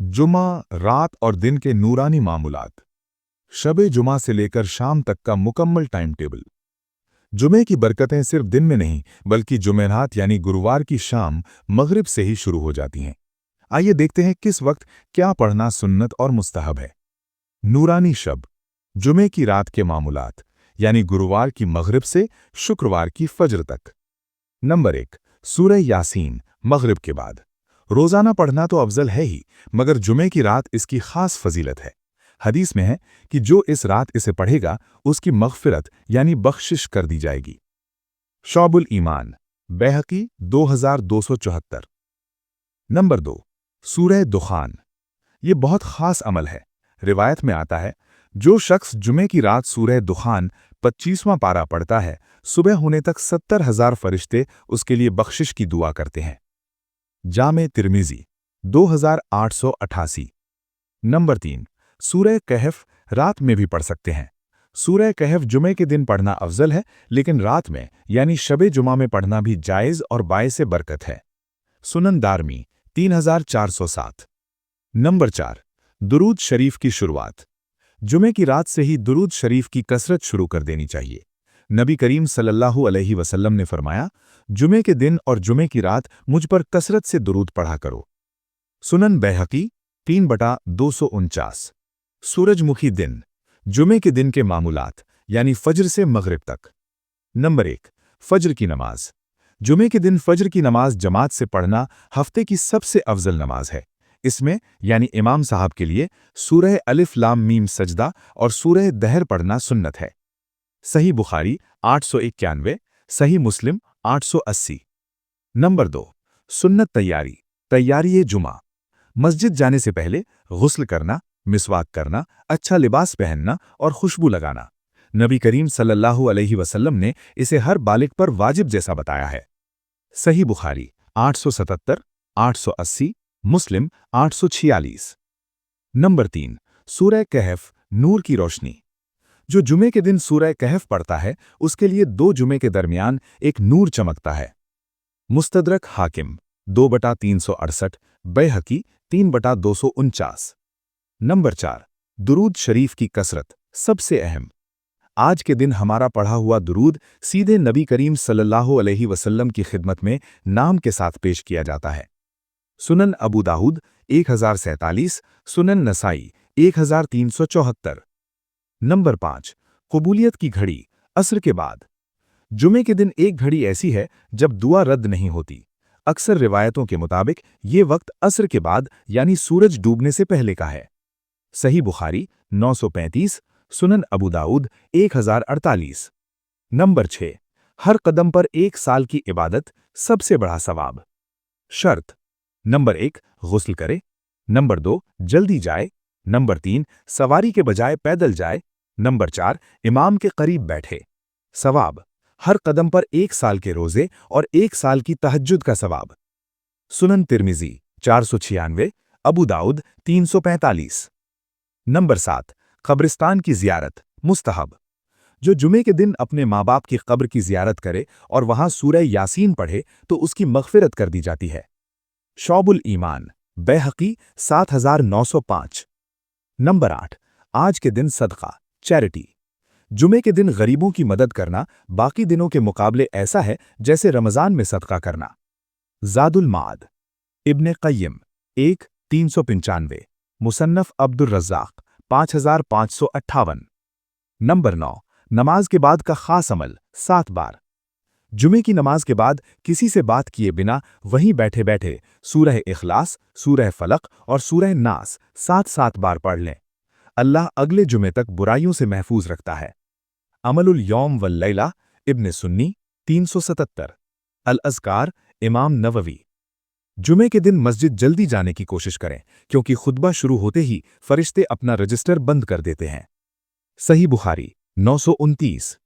जुमा, रात और दिन के नूरानी मामूलात। शब जुमा से लेकर शाम तक का मुकम्मल टाइम टेबल। जुमे की बरकतें सिर्फ दिन में नहीं बल्कि जुमेरात यानी गुरुवार की शाम मगरिब से ही शुरू हो जाती हैं। आइए देखते हैं किस वक्त क्या पढ़ना सुन्नत और मुस्तहब है। नूरानी शब, जुमे की रात के मामूलात यानी गुरुवार की मगरिब से शुक्रवार की फज्र तक। नंबर 1, सूरह यासीन मगरिब के बाद। रोज़ाना पढ़ना तो अफजल है ही, मगर जुमे की रात इसकी खास फजीलत है। हदीस में है कि जो इस रात इसे पढ़ेगा उसकी मग़फ़िरत यानी बख्शिश कर दी जाएगी। शौबुल ईमान, बैहकी 2274। नंबर 2, सूरह दुखान। ये बहुत खास अमल है। रिवायत में आता है, जो शख्स जुमे की रात सूरह दुखान 25वां पारा पढ़ता है, सुबह होने तक 70,000 फरिश्ते उसके लिए बख्शिश की दुआ करते हैं। जामे तिर्मिज़ी 2888। नंबर 3, सूरह कहफ रात में भी पढ़ सकते हैं। सूरह कहफ जुमे के दिन पढ़ना अफजल है, लेकिन रात में यानी शबे जुमा में पढ़ना भी जायज़ और बाइसे बरकत है। सुनन दारमी 3407। नंबर 4, दुरूद शरीफ की शुरुआत। जुमे की रात से ही दुरूद शरीफ की कसरत शुरू कर देनी चाहिए। नबी करीम सल्लल्लाहु अलैहि वसल्लम ने फरमाया, जुमे के दिन और जुमे की रात मुझ पर कसरत से दुरूद पढ़ा करो। सुनन बैहकी 3/249। सूरजमुखी दिन, जुमे के दिन के मामूलात यानी फज्र से मगरिब तक। नंबर 1, फज्र की नमाज। जुमे के दिन फज्र की नमाज जमात से पढ़ना हफ्ते की सबसे अफजल नमाज है। इसमें यानी इमाम साहब के लिए सूरह अलिफ लाम मीम सजदा और सूरह दहर पढ़ना सुन्नत है। सही बुखारी 891, सही मुस्लिम 880। नंबर 2, सुन्नत तैयारी, तैयारी जुमा। मस्जिद जाने से पहले गुस्ल करना, मिसवाक करना, अच्छा लिबास पहनना और खुशबू लगाना। नबी करीम सल्लल्लाहु अलैहि वसल्लम ने इसे हर बालिग पर वाजिब जैसा बताया है। सही बुखारी 877, 880, मुस्लिम 846। नंबर 3, सूरह कहफ नूर की रोशनी। जो जुमे के दिन सूरह कहफ पढ़ता है उसके लिए 2 जुमे के दरमियान एक नूर चमकता है। मुस्तदरक हाकिम 2/368, बैहकी 3/249। नंबर 4, दुरूद शरीफ की कसरत, सबसे अहम। आज के दिन हमारा पढ़ा हुआ दुरूद सीधे नबी करीम सल्लल्लाहु अलैहि वसल्लम की खिदमत में नाम के साथ पेश किया जाता है। सुनन अबू दाऊद 1047, सुनन नसाई 1374। नंबर 5, कबूलियत की घड़ी, असर के बाद। जुमे के दिन एक घड़ी ऐसी है जब दुआ रद्द नहीं होती। अक्सर रिवायतों के मुताबिक ये वक्त असर के बाद यानी सूरज डूबने से पहले का है। सही बुखारी 935, सुनन अबू दाऊद 1048। नंबर 6, हर कदम पर 1 साल की इबादत, सबसे बड़ा सवाब। शर्त: नंबर 1, गुस्ल करे। नंबर 2, जल्दी जाए। नंबर 3, सवारी के बजाय पैदल जाए। नंबर 4, इमाम के करीब बैठे। सवाब: हर कदम पर 1 साल के रोजे और 1 साल की तहज्जुद का सवाब। सुनन तिर्मिज़ी 496, अबू दाऊद 345। नंबर 7, कब्रिस्तान की ज़ियारत, मुस्तहब। जो जुमे के दिन अपने माँ बाप की कब्र की ज़ियारत करे और वहां सूरह यासीन पढ़े तो उसकी मग़फ़िरत कर दी जाती है। शौबुल ईमान, बैहकी 7905। नंबर 8, आज के दिन सदका, चैरिटी। जुमे के दिन गरीबों की मदद करना बाकी दिनों के मुकाबले ऐसा है जैसे रमज़ान में सदका करना। ज़ादुल माद, इब्ने क़य्यिम 1/395, मुसन्नफ़ अब्दुर रज़्ज़ाक़ 5558। नंबर 9, नमाज के बाद का खास अमल, 7 बार। जुमे की नमाज के बाद किसी से बात किए बिना वहीं बैठे बैठे सूरह इखलास, सूरह फलक और सूरह नास 7-7 बार पढ़ लें। अल्लाह अगले जुमे तक बुराइयों से महफूज रखता है। अमलुल यौम वल लैला, इब्ने सुन्नी 377। अल अज़कार, इमाम नववी। जुमे के दिन मस्जिद जल्दी जाने की कोशिश करें क्योंकि खुतबा शुरू होते ही फरिश्ते अपना रजिस्टर बंद कर देते हैं। सही बुखारी 929।